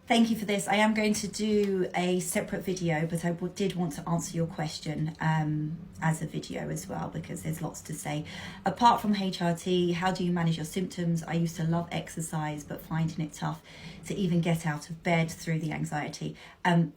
Thank you for this. I am going to do a separate video, but I did want to answer your question as a video as well, because there's lots to say. Apart from HRT, how do you manage your symptoms? I used to love exercise, but finding it tough to even get out of bed through the anxiety.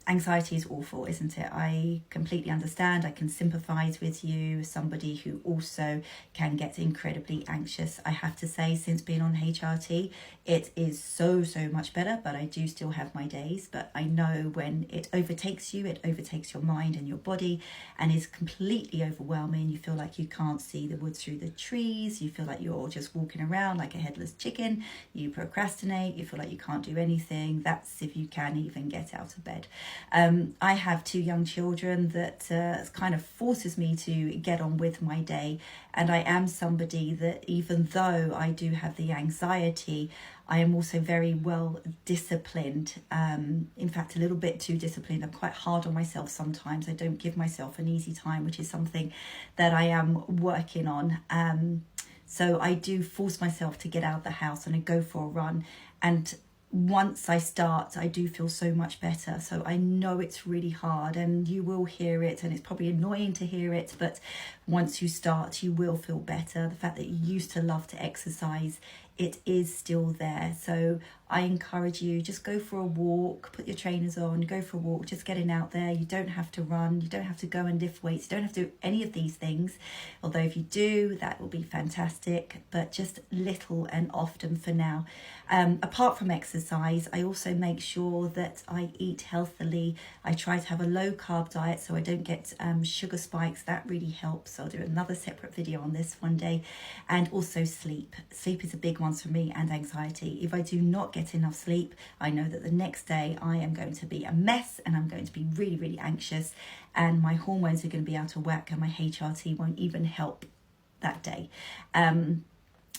Anxiety is awful, isn't it? I completely understand. I can sympathise with you, somebody who also can get incredibly anxious. I have to say, since being on HRT, it is so much better, but I do still have my days. But I know when it overtakes you, it overtakes your mind and your body and is completely overwhelming. You feel like you can't see the wood through the trees. You feel like you're just walking around like a headless chicken. You procrastinate. You feel like you can't do anything. That's if you can even get out of bed. I have 2 young children that kind of forces me to get on with my day. And I am somebody that, even though I do have the anxiety, I am also very well disciplined. In fact, a little bit too disciplined. I'm quite hard on myself sometimes. I don't give myself an easy time, which is something that I am working on. So I do force myself to get out of the house and I go for a run. And once I start, I do feel so much better. So I know it's really hard and you will hear it, and it's probably annoying to hear it, but once you start, you will feel better. The fact that you used to love to exercise, it is still there. So I encourage you, just go for a walk, put your trainers on, go for a walk, just getting out there. You don't have to run, you don't have to go and lift weights, you don't have to do any of these things. Although if you do, that will be fantastic, but just little and often for now. Apart from exercise, I also make sure that I eat healthily. I try to have a low carb diet so I don't get sugar spikes. That really helps. I'll do another separate video on this one day. And also sleep. Sleep is a big one for me, and anxiety. If I do not get enough sleep, I know that the next day I am going to be a mess and I'm going to be really anxious, and my hormones are going to be out of whack, and my HRT won't even help that day.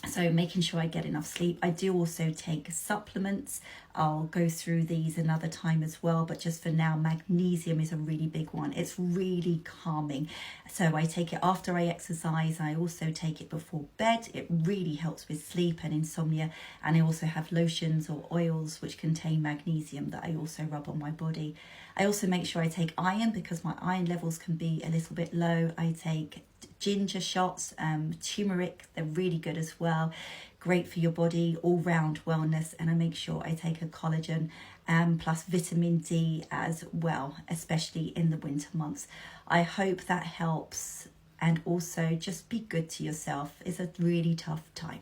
So making sure I get enough sleep. I do also take supplements. I'll go through these another time as well, but just for now, magnesium is a really big one. It's really calming. So I take it after I exercise. I also take it before bed. It really helps with sleep and insomnia. And I also have lotions or oils which contain magnesium that I also rub on my body. I also make sure I take iron because my iron levels can be a little bit low. I take ginger shots, turmeric, they're really good as well. Great for your body, all-round wellness. And I make sure I take a collagen plus vitamin D as well, especially in the winter months. I hope that helps. And also just be good to yourself. It's a really tough time.